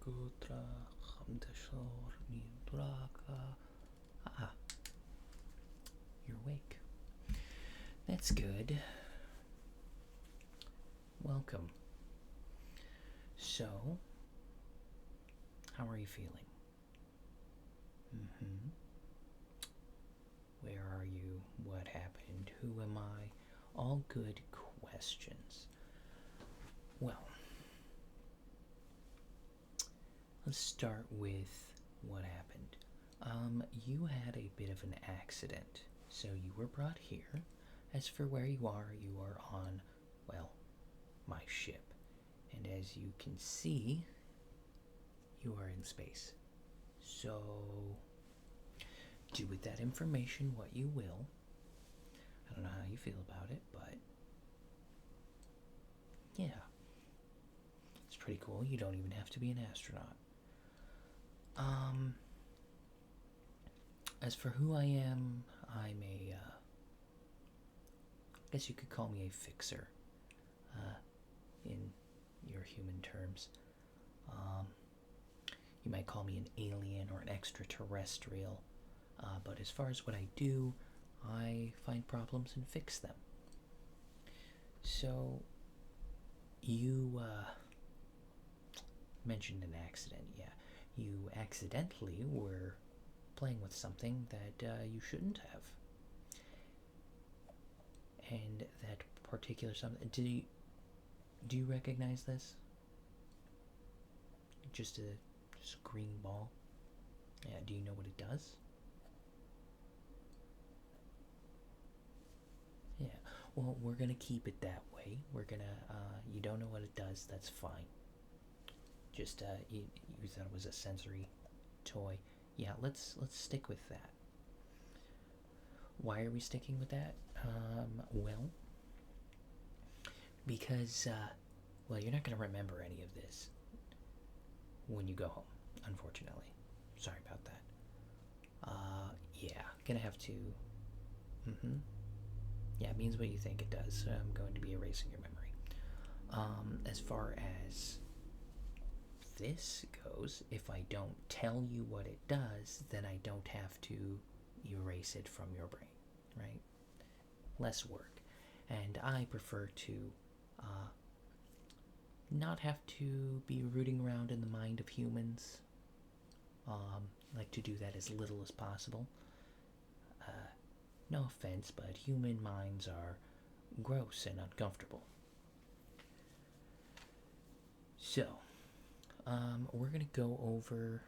Gutra Khamdashor Ninduraka. Ah, you're awake. That's good. Welcome. So, how are you feeling? Mm-hmm. Where are you? What happened? Who am I? All good questions. Well, let's start with what happened. You had a bit of an accident, so you were brought here. As for where you are on, well, my ship. And as you can see, you are in space. So, do with that information what you will. I don't know how you feel about it, but yeah, it's pretty cool. You don't even have to be an astronaut. Um, as for who I am, I'm a, I guess you could call me a fixer, in your human terms. Um, you might call me an alien or an extraterrestrial, but as far as what I do, I find problems and fix them. So, you mentioned an accident, yeah. You accidentally were playing with something that you shouldn't have. And that particular something, do you recognize this? Just a green ball? Yeah, do you know what it does? Yeah, well, we're gonna keep it that way. We're gonna, you don't know what it does, that's fine. Just, you thought it was a sensory toy. Yeah, let's stick with that. Why are we sticking with that? Well, because, well, you're not gonna remember any of this when you go home, unfortunately. Sorry about that. Yeah, gonna have to. Mm-hmm. Yeah, it means what you think it does. So I'm going to be erasing your memory. As far as this goes, if I don't tell you what it does, then I don't have to erase it from your brain, right? Less work. And I prefer to not have to be rooting around in the mind of humans. Like to do that as little as possible. No offense, but human minds are gross and uncomfortable. So, we're gonna go over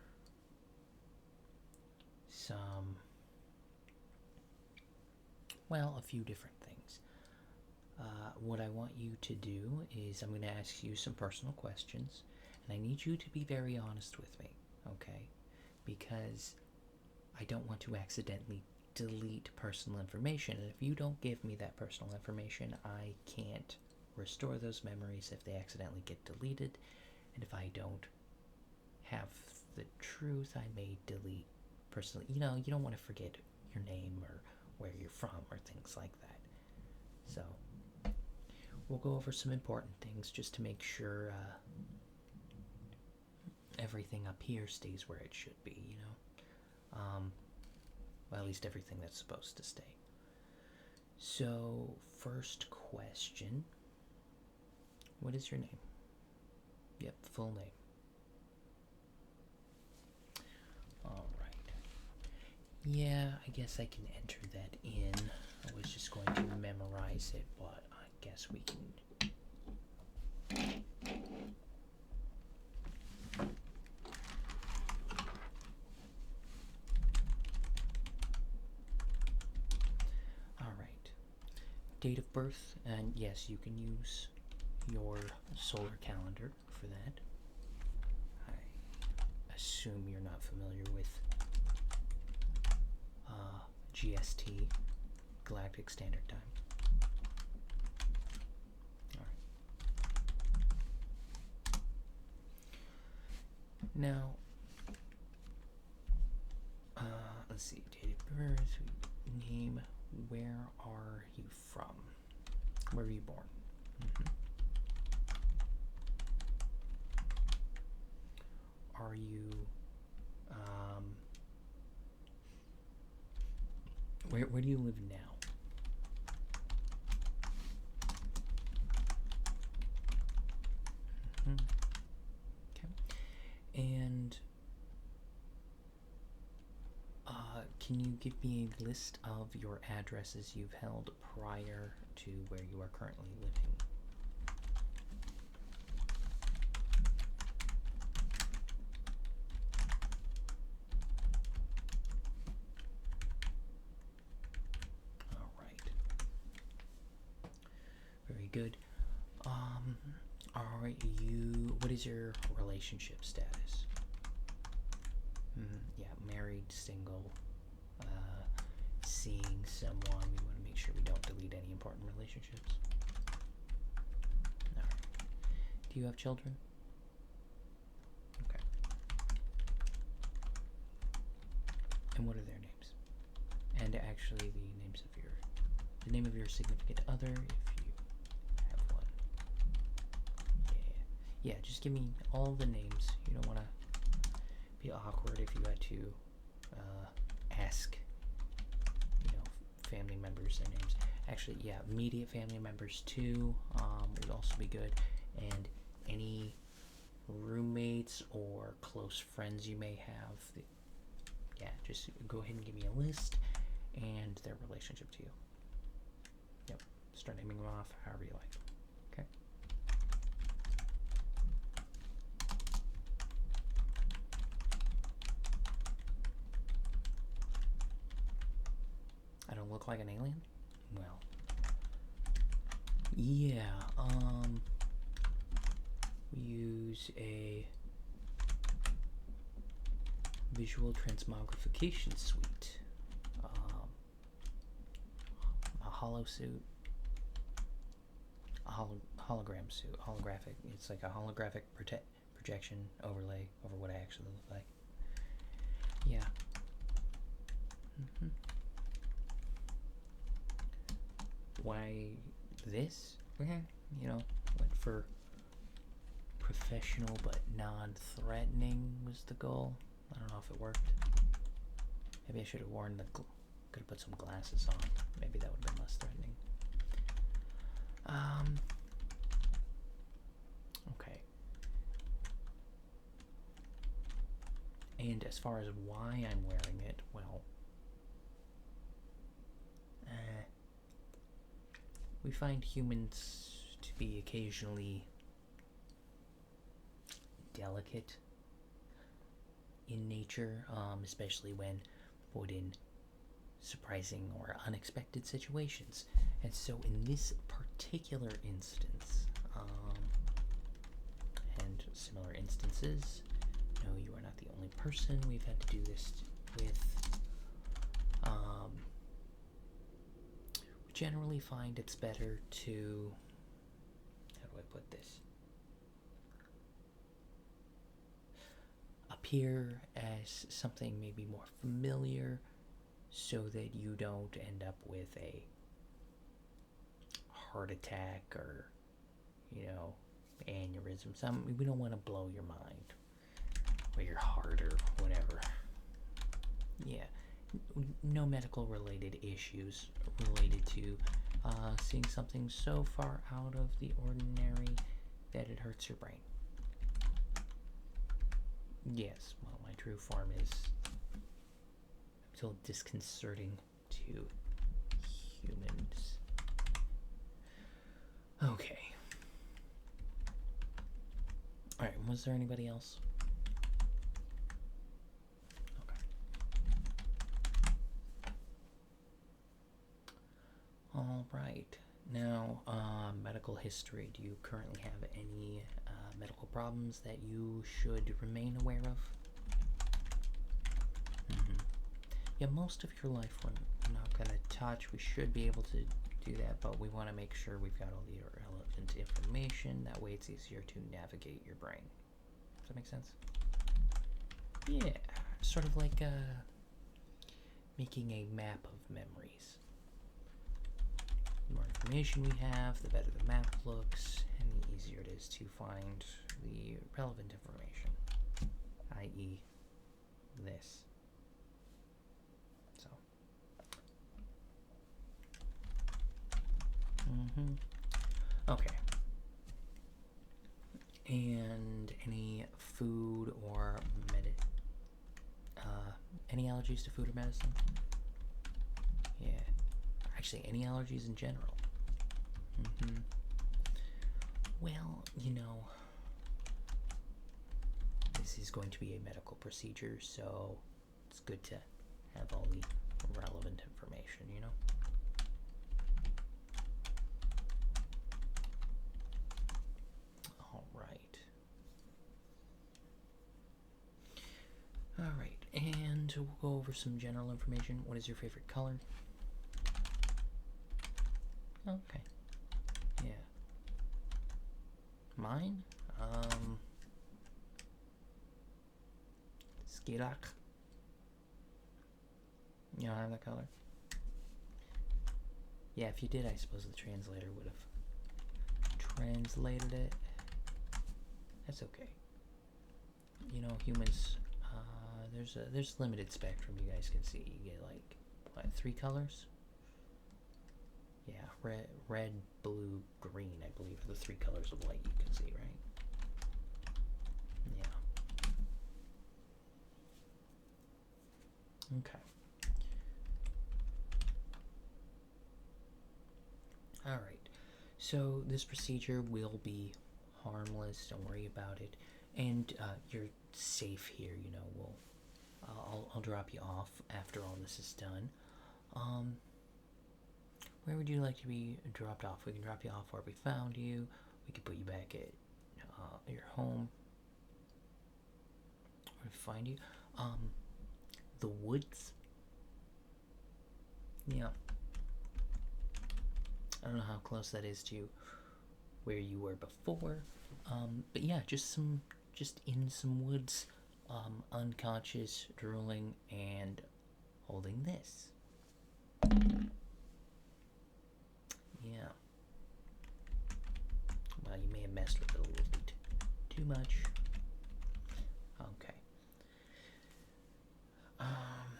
some, well, a few different things. What I want you to do is I'm going to ask you some personal questions, and I need you to be very honest with me, okay? Because I don't want to accidentally delete personal information, and if you don't give me that personal information, I can't restore those memories if they accidentally get deleted, and if I don't have the truth, I may delete personally. You don't want to forget your name or where you're from or things like that. So, we'll go over some important things just to make sure everything up here stays where it should be, well, at least everything that's supposed to stay. So, first question. What is your name? Yep, full name. Alright. Yeah, I guess I can enter that in. I was just going to memorize it, but I guess we can. Alright. Date of birth, and yes, you can use your solar calendar for that. I assume you're not familiar with GST, Galactic Standard Time. Now, let's see, date of birth, name, where are you from? Where were you born? are you, where do you live now? Okay. And can you give me a list of your addresses you've held prior to where you are currently living? All right. Very good. Are you, what is your relationship status? Yeah, married, single, seeing someone. We want to make sure we don't delete any important relationships. Alright. Do you have children? Okay. And what are their names? And actually the name of your significant other, if you have one. Yeah, just give me all the names. You don't want to be awkward if you had to ask, family members their names. Actually, yeah, immediate family members too would also be good, and any roommates or close friends you may have. Yeah, just go ahead and give me a list and their relationship to you. Yep, start naming them off however you like. Okay. I don't look like an alien? Well, yeah, we use a visual transmogrification suite, a holo suit, a hologram suit, holographic. It's like a holographic projection overlay over what I actually look like. Yeah. Why this? Went for professional but non-threatening was the goal. I don't know if it worked. Maybe I should have could have put some glasses on. Maybe that would have been less threatening. Okay. And as far as why I'm wearing it, well, we find humans to be occasionally delicate in nature, especially when put in surprising or unexpected situations. And so in this particular instance, and similar instances, no, you are not the only person we've had to do this with. We generally find it's better to, how do I put this? Appear as something maybe more familiar so that you don't end up with a heart attack or, aneurysm. We don't want to blow your mind or your heart or whatever. Yeah, no medical related issues related to seeing something so far out of the ordinary that it hurts your brain. Yes, well, my true form is a little disconcerting to humans. Okay. Alright, was there anybody else? Okay. Alright. Now, medical history. Do you currently have any medical problems that you should remain aware of? Yeah, most of your life we're not going to touch. We should be able to do that, but we want to make sure we've got all the relevant information. That way it's easier to navigate your brain. Does that make sense? Yeah, sort of like making a map of memories. The more information we have, the better the map looks, and the easier it is to find the relevant information, i.e. this. So. Okay. And any food or any allergies to food or medicine? Yeah. Actually, any allergies in general? Well, this is going to be a medical procedure, so it's good to have all the relevant information, Alright, and we'll go over some general information. What is your favorite color? Okay. Yeah. Mine? Skirak. You don't have that color? Yeah, if you did, I suppose the translator would have translated it. That's okay. Humans, there's limited spectrum you guys can see. You get like, what, 3 colors? Yeah, red, blue, green, I believe, are the 3 colors of light you can see, right? Yeah. Okay. Alright, so this procedure will be harmless, don't worry about it, and you're safe here, I'll drop you off after all this is done. Where would you like to be dropped off? We can drop you off where we found you, we can put you back at your home. Where to find you? The woods? Yeah. I don't know how close that is to where you were before, but yeah, just in some woods, unconscious, drooling, and holding this. Yeah. Well, you may have messed with it a little bit too much. Okay. I'm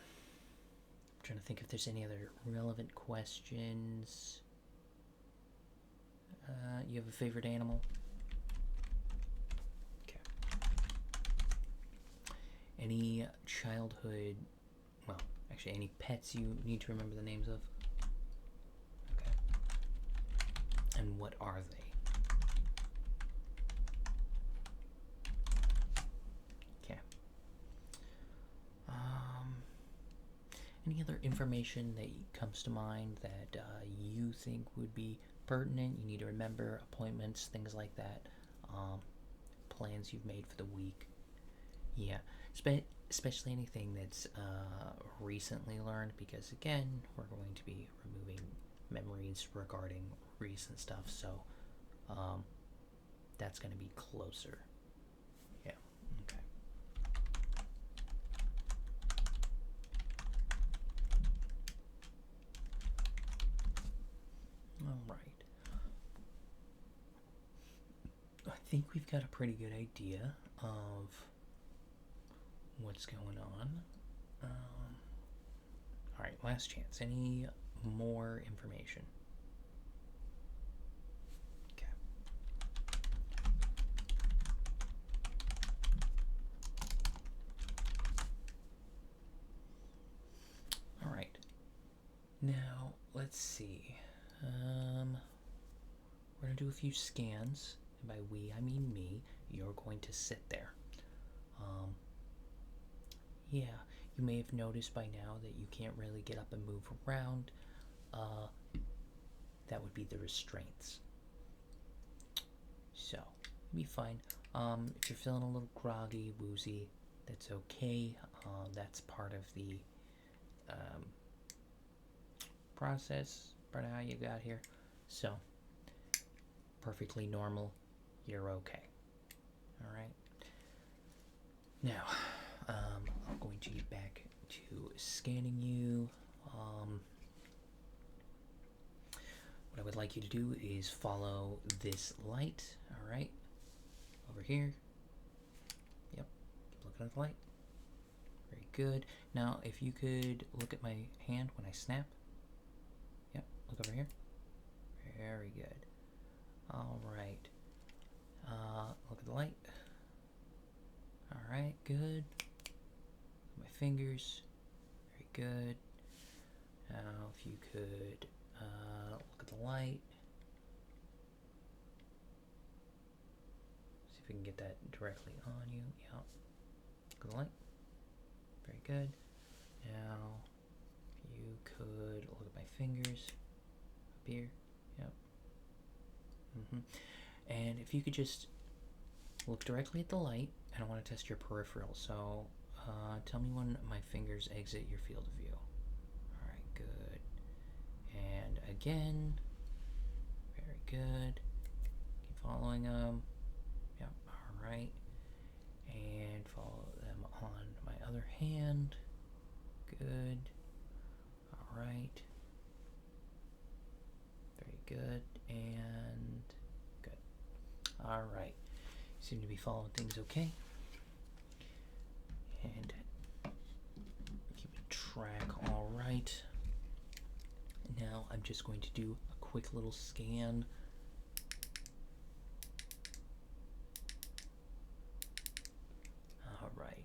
trying to think if there's any other relevant questions. You have a favorite animal? Okay. Any childhood, well, actually any pets you need to remember the names of? Okay. And what are they? Okay. Any other information that comes to mind that you think would be pertinent? You need to remember appointments, things like that. Plans you've made for the week. Yeah, especially anything that's recently learned, because again, we're going to be removing memories regarding recent stuff, so that's going to be closer. Yeah, okay. Alright. I think we've got a pretty good idea of what's going on. Alright, last chance. Any more information? Okay. Alright. Now, let's see. We're going to do a few scans. And by we, I mean me. You're going to sit there. Yeah, you may have noticed by now that you can't really get up and move around. That would be the restraints. So, you'll be fine. If you're feeling a little groggy, woozy, that's okay. That's part of the process, part of how you got here. So, perfectly normal. You're okay. Alright? Now, I'm going to get back to scanning you. What I would like you to do is follow this light, alright? Over here. Yep, look looking at the light. Very good. Now, if you could look at my hand when I snap. Yep, look over here. Very good. Alright. Look at the light. Alright, good. My fingers. Very good. Now, if you could look at the light. See if we can get that directly on you. Yep. Look at the light. Very good. Now, if you could look at my fingers. Up here. Yep. And if you could just look directly at the light, and I want to test your peripheral. So, tell me when my fingers exit your field of view. Alright, good. And again. Very good. Keep following them. Yep, alright. And follow them on my other hand. Good. Alright. Very good. And good. Alright. Seem to be following things okay. And keeping track alright. Now I'm just going to do a quick little scan. Alright.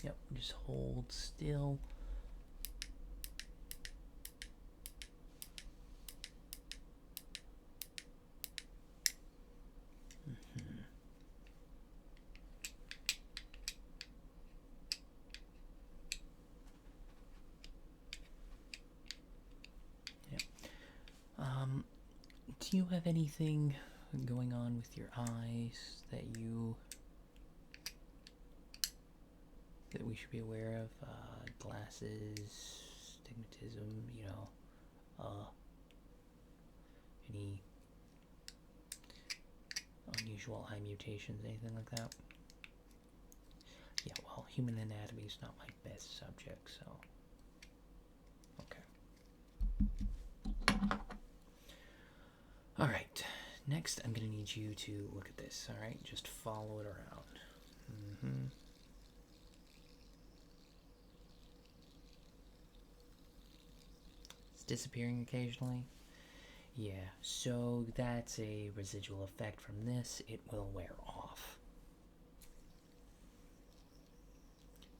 Yep, just hold still. Do you have anything going on with your eyes that we should be aware of? Glasses, stigmatism, any unusual eye mutations, anything like that? Yeah, well, human anatomy is not my best subject, so okay. Alright, next I'm going to need you to look at this, alright? Just follow it around. It's disappearing occasionally. Yeah, so that's a residual effect from this. It will wear off.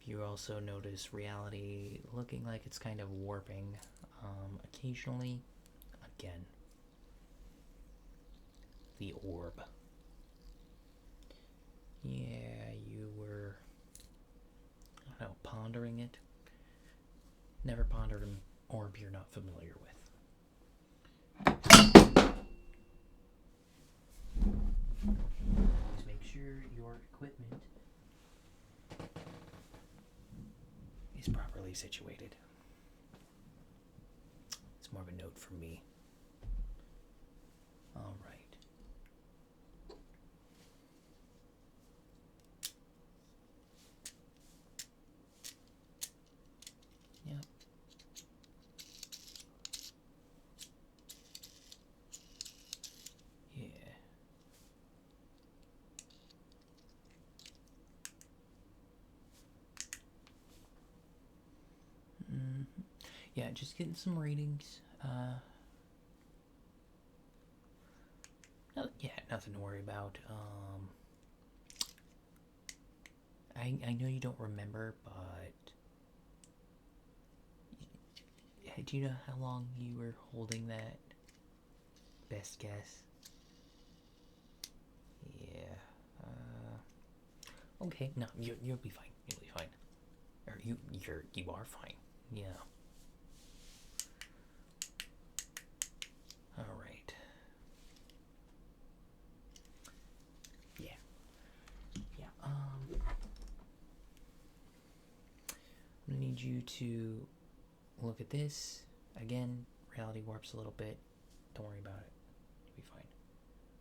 You also notice reality looking like it's kind of warping occasionally. Again, the orb. Yeah, you were, I don't know, pondering it. Never pondered an orb you're not familiar with. Always make sure your equipment is properly situated. It's more of a note from me. All right. Yep. Yeah. Yeah, just getting some readings. Nothing to worry about. I know you don't remember, but do you know how long you were holding that? Best guess. Yeah. Okay. No, you'll be fine. You'll be fine. Or you are fine. Yeah. All right. Yeah. Yeah. I'm gonna need you to look at this again. Reality warps a little bit. Don't worry about it. You'll be fine.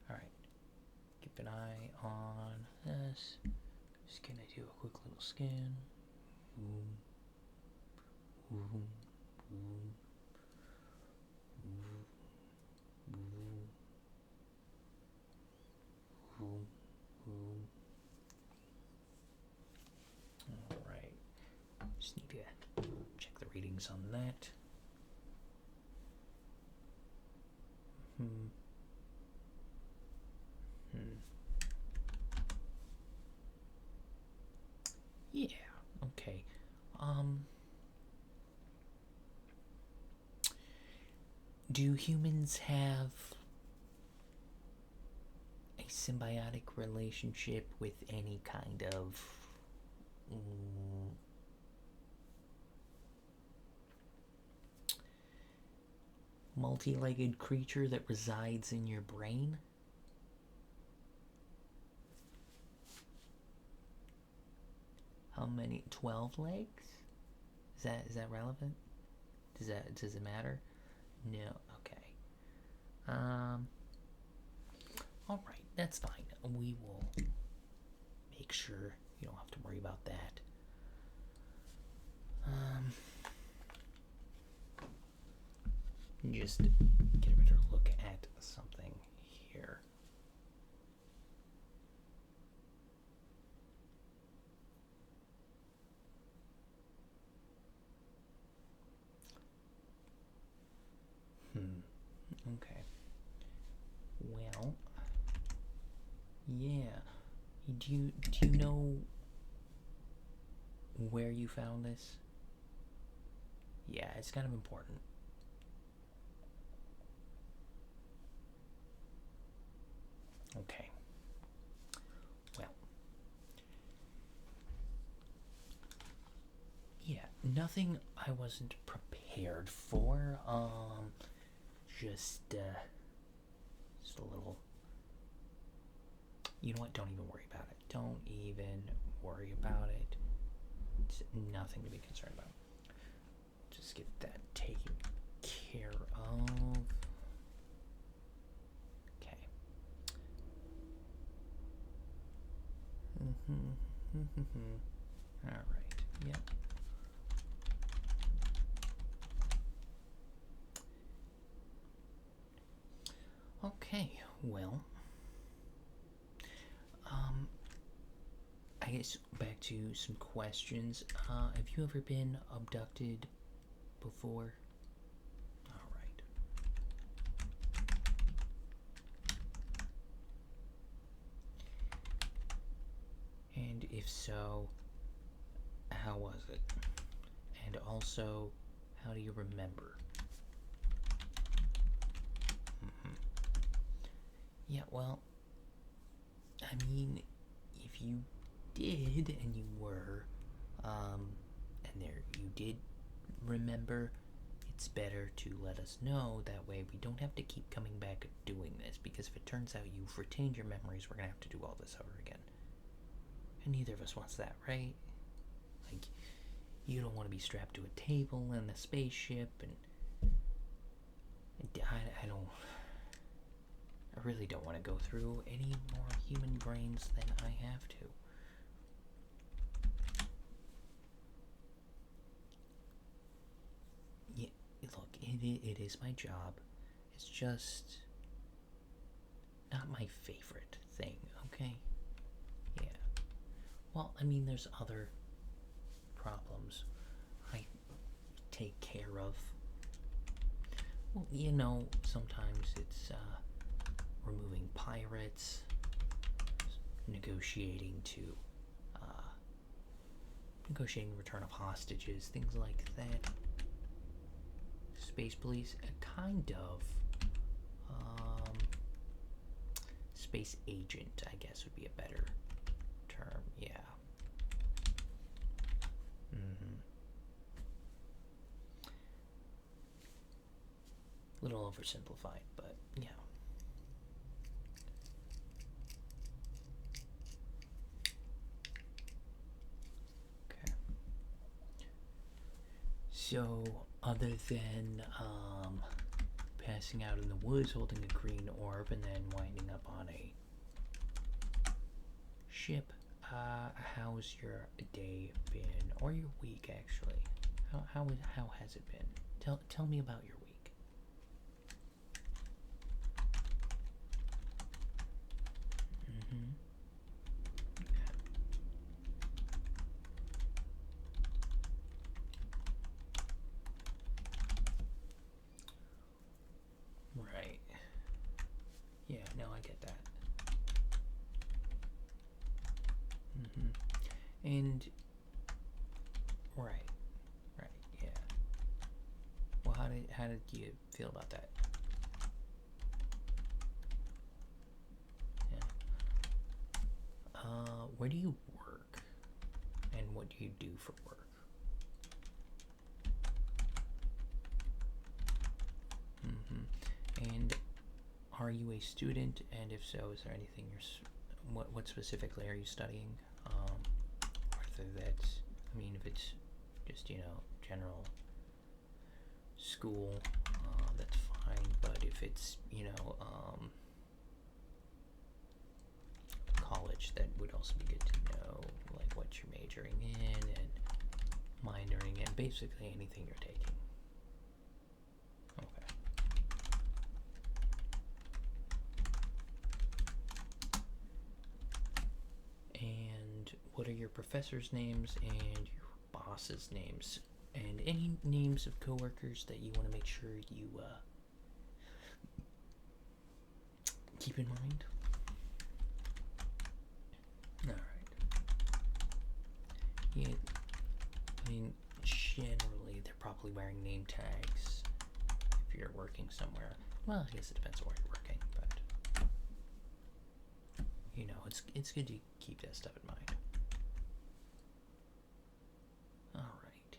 All right. Keep an eye on this. Just gonna do a quick little scan. Boom. Boom. Boom. things on that. Hmm. Yeah, okay. Do humans have a symbiotic relationship with any kind of multi-legged creature that resides in your brain? How many? 12 legs? Is that relevant? Does it matter? No. Okay. All right. That's fine. We will make sure you don't have to worry about that. Just get a better look at something here. Okay. Well, yeah. Do you know where you found this? Yeah, it's kind of important. Okay. Well. Yeah, nothing I wasn't prepared for. Just a little. You know what? Don't even worry about it. Don't even worry about it. It's nothing to be concerned about. Just get that taken care of. Okay. All right. Yep. Okay. Well. I guess back to some questions. Have you ever been abducted before? All right. And if so, how was it? And also, how do you remember? Yeah, well, I mean, if you did and you were, and there you did remember, it's better to let us know. That way we don't have to keep coming back doing this, because if it turns out you've retained your memories, we're gonna have to do all this over again. And neither of us wants that, right? Like, you don't want to be strapped to a table in a spaceship, and I really don't want to go through any more human brains than I have to. Yeah, look, it is my job. It's just not my favorite thing, okay? Yeah. Well, I mean, there's other problems I take care of. Well, you know, sometimes it's removing pirates, negotiating return of hostages, things like that. Space police, kind of. Space agent, I guess, would be a better term. Yeah. A little oversimplified, but yeah. Okay. So, other than passing out in the woods holding a green orb and then winding up on a ship, how's your day been, or your week actually? How has it been? Tell me about your week. And right, right, yeah. Well, how did you feel about that? Yeah. Where do you work, and what do you do for work? And are you a student? And if so, is there anything what specifically are you studying? Whether that's, I mean, if it's just general school, that's fine. But if it's college, that would also be good to know, like what you're majoring in and minoring in, basically anything you're taking. Okay. And what are your professors' names and your boss's names? And any names of coworkers that you want to make sure you keep in mind? Alright. Yeah, I mean, generally they're probably wearing name tags if you're working somewhere. Well, I guess it depends on where you're working, but it's good to keep that stuff in mind. Alright.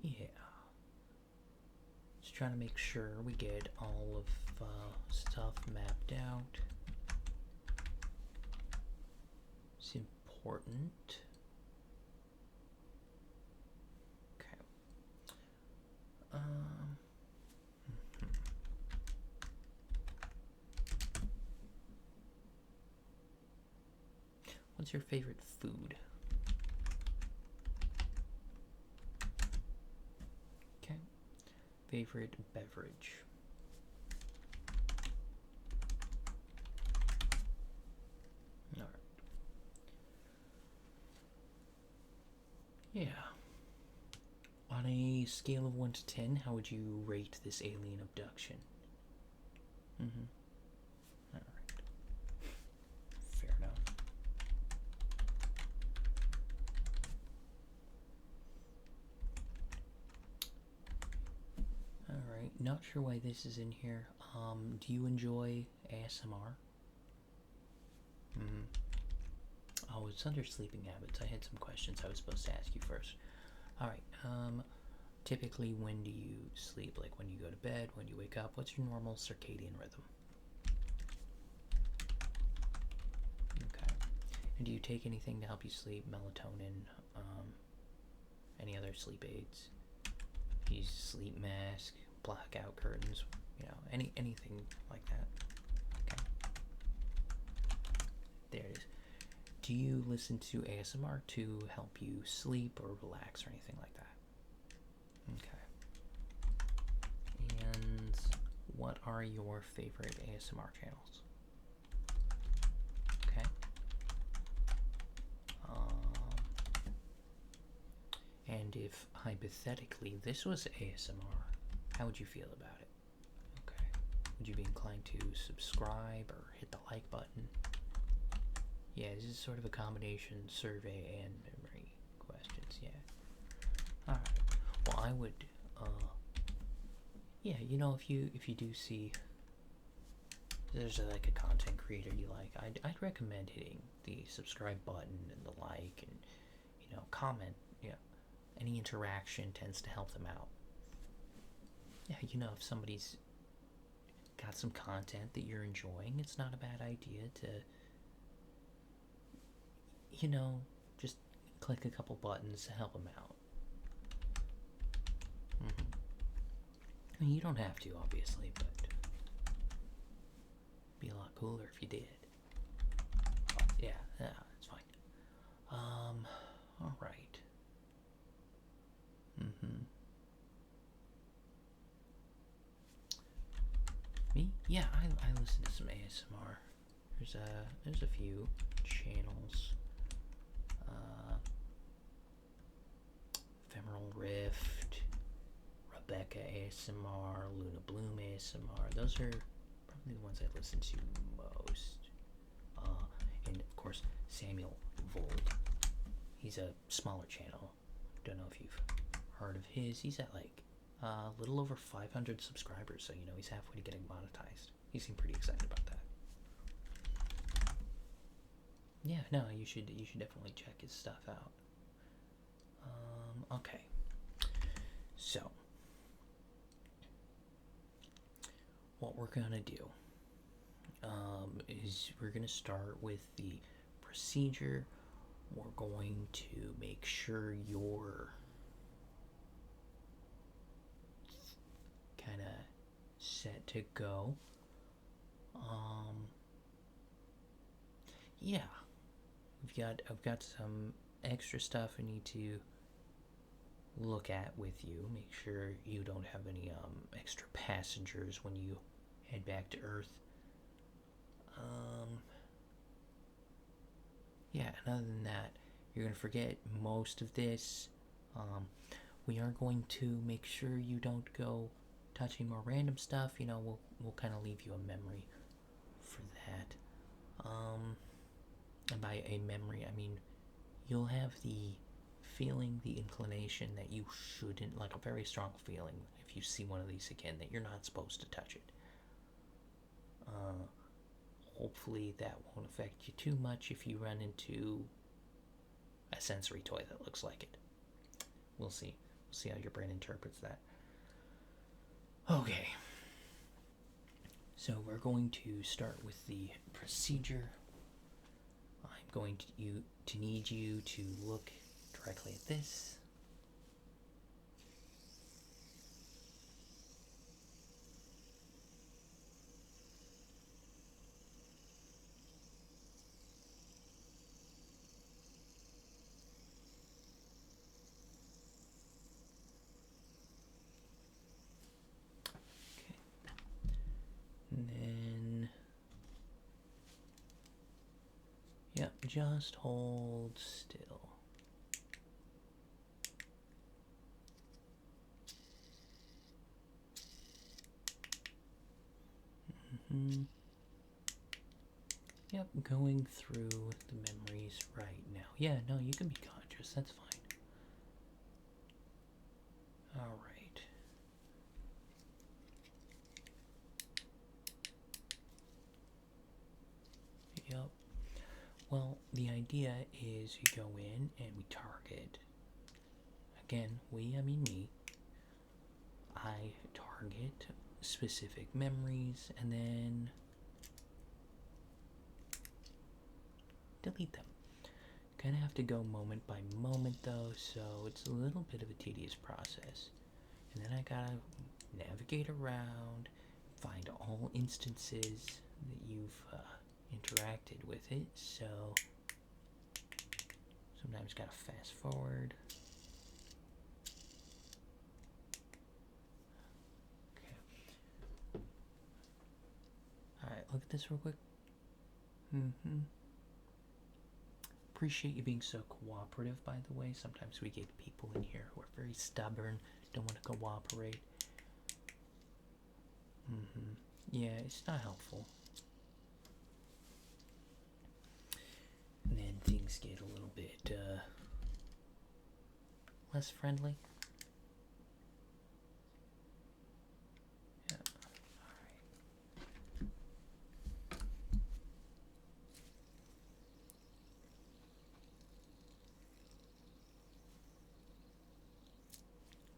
Yeah. Just trying to make sure we get all of stuff mapped out. It's important. Okay. What's your favorite food? Okay. Favorite beverage? Alright. Yeah. On a scale of 1 to 10, how would you rate this alien abduction? Alright. Fair enough. Alright, not sure why this is in here. Do you enjoy ASMR? Oh, it's under sleeping habits. I had some questions I was supposed to ask you first. Alright, typically when do you sleep? Like when you go to bed, when you wake up? What's your normal circadian rhythm? Okay. And do you take anything to help you sleep? Melatonin? Any other sleep aids? Use sleep mask, blackout curtains, anything like that. Okay. There it is. Do you listen to ASMR to help you sleep or relax or anything like that? Okay. And what are your favorite ASMR channels? Okay. And if hypothetically this was ASMR, how would you feel about it? Okay. Would you be inclined to subscribe or hit the like button? Yeah, this is sort of a combination survey and memory questions, yeah. Alright. Well, I would, yeah, if you do see there's like a content creator you like, I'd recommend hitting the subscribe button and the like and, comment. Yeah, any interaction tends to help them out. Yeah, if somebody's got some content that you're enjoying, it's not a bad idea to just click a couple buttons to help them out. I mean, you don't have to, obviously, but it'd be a lot cooler if you did. But yeah, it's fine. All right. Me? Yeah, I listen to some ASMR. There's a few channels. Ephemeral Rift, Rebecca Becca ASMR, Luna Bloom ASMR. Those are probably the ones I listen to most. And of course, Samuel Vold. He's a smaller channel. Don't know if you've heard of his. He's at like a little over 500 subscribers, so he's halfway to getting monetized. He seemed pretty excited about that. Yeah, no, you should definitely check his stuff out. Okay. So, what we're gonna do is we're gonna start with the procedure. We're going to make sure you're kind of set to go. Yeah, I've got some extra stuff I need to look at with you. Make sure you don't have any extra passengers when you head back to Earth. Yeah, and other than that, you're gonna forget most of this. We are going to make sure you don't go touching more random stuff. We'll kind of leave you a memory for that. And by a memory, I mean you'll have the feeling, the inclination that you shouldn't, like a very strong feeling if you see one of these again, that you're not supposed to touch it. Hopefully that won't affect you too much if you run into a sensory toy that looks like it. We'll see. We'll see how your brain interprets that. Okay. So we're going to start with the procedure. I'm going to need you to look directly at this. And then, yep, just hold still. Yep, going through the memories right now. Yeah, no, you can be conscious, that's fine. Alright. Yep. Well, the idea is you go in and we target. Again, I mean me. I target specific memories and then delete them. Kind of have to go moment by moment though, so it's a little bit of a tedious process. And then I gotta navigate around, find all instances that you've interacted with it, so sometimes gotta fast forward. Okay. Alright, look at this real quick. Appreciate you being so cooperative, by the way. Sometimes we get people in here who are very stubborn, don't want to cooperate. Yeah, it's not helpful. And then things get a little bit less friendly. Yeah, alright.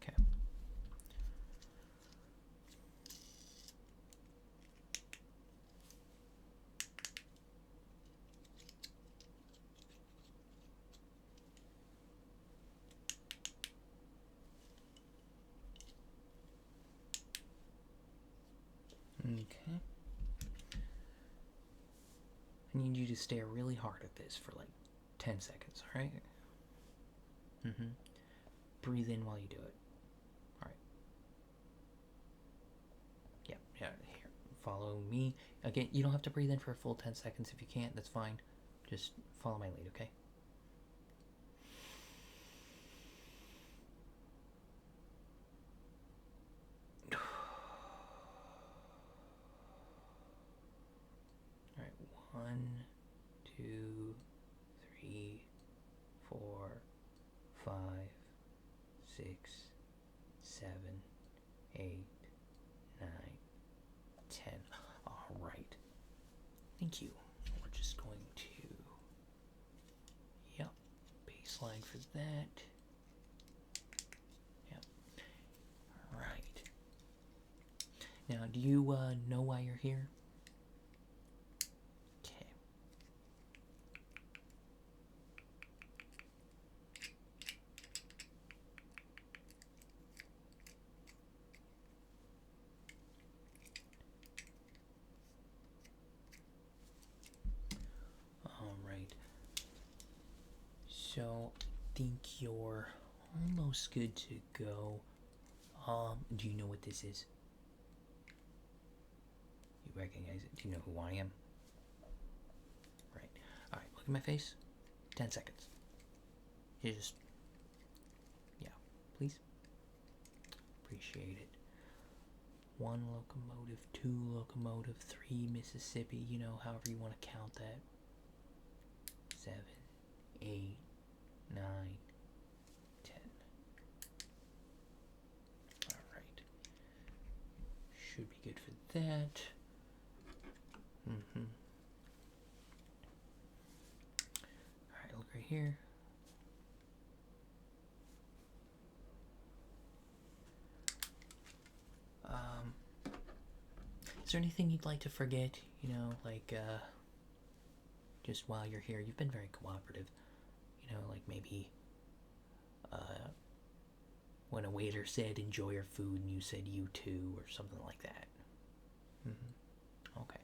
Okay. Okay. I need you to stare really hard at this for like 10 seconds, alright? Breathe in while you do it. Alright. Yeah, here. Follow me. Again, you don't have to breathe in for a full 10 seconds. If you can't, that's fine. Just follow my lead, okay? 1, 2, 3, 4, 5, 6, 7, 8, 9, 10. All right. Thank you. We're just going to, yep, baseline for that. Yep. All right. Now, do you know why you're here? Okay. All right. So, I think you're almost good to go. Do you know what this is? You recognize it? Do you know who I am? Right. Alright, look at my face. 10 seconds. You just... Yeah, please. Appreciate it. 1 locomotive, 2 locomotive, 3 Mississippi, you know, however you want to count that. 7, 8, 9, 10. Alright. Should be good for that. Alright, look right here. Is there anything you'd like to forget? You know, like, just while you're here, you've been very cooperative. You know, like maybe, when a waiter said, enjoy your food, and you said, you too, or something like that. Okay.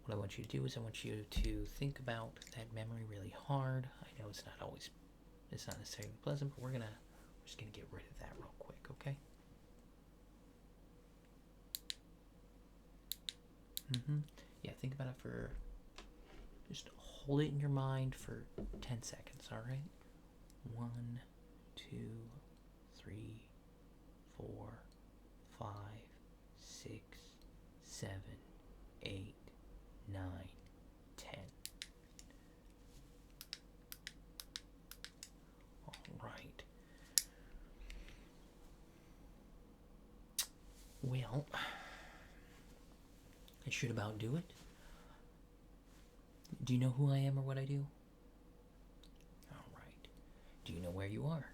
What I want you to do is I want you to think about that memory really hard. I know it's not necessarily pleasant, but we're just gonna get rid of that real quick, okay? Yeah, think about it for, just hold it in your mind for 10 seconds, alright? 1, 2, 3, 4, 5, 6, 7, 8, 9, 10. Alright. Well, I should about do it. Do you know who I am or what I do? Alright. Do you know where you are?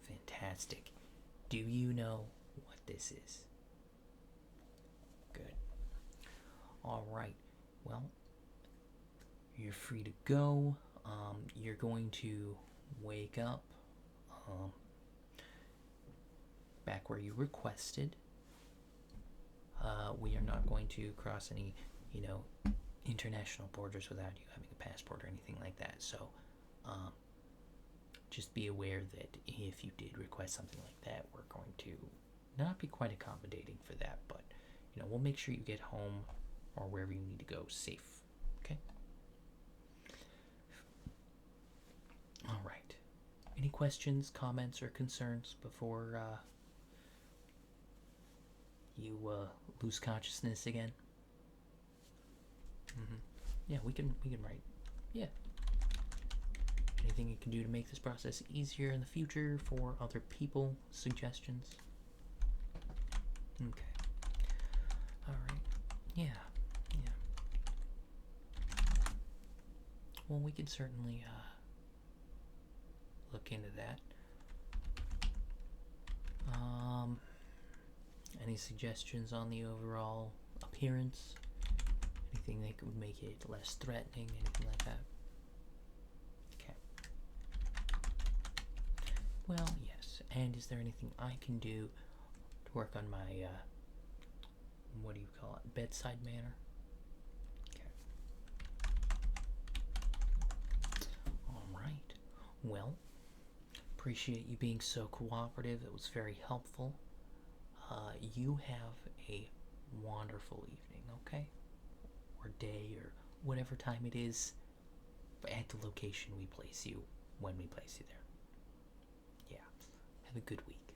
Fantastic. Do you know what this is? Good. Alright. Well, you're free to go. You're going to wake up back where you requested. We are not going to cross any, you know, international borders without you having a passport or anything like that. So, just be aware that if you did request something like that, we're going to not be quite accommodating for that, but, you know, we'll make sure you get home or wherever you need to go safe. Okay? All right. Any questions, comments, or concerns before you lose consciousness again? Yeah, we can write. Yeah. Anything you can do to make this process easier in the future for other people? Suggestions? Okay. Alright. Yeah. Well, we can certainly look into that. Any suggestions on the overall appearance? Anything that would make it less threatening? Anything like that? Okay. Well, yes. And is there anything I can do to work on my, what do you call it? Bedside manner? Okay. Alright. Well, appreciate you being so cooperative. It was very helpful. You have a wonderful evening, okay? Or day, or whatever time it is at the location we place you when we place you there. Yeah. Have a good week.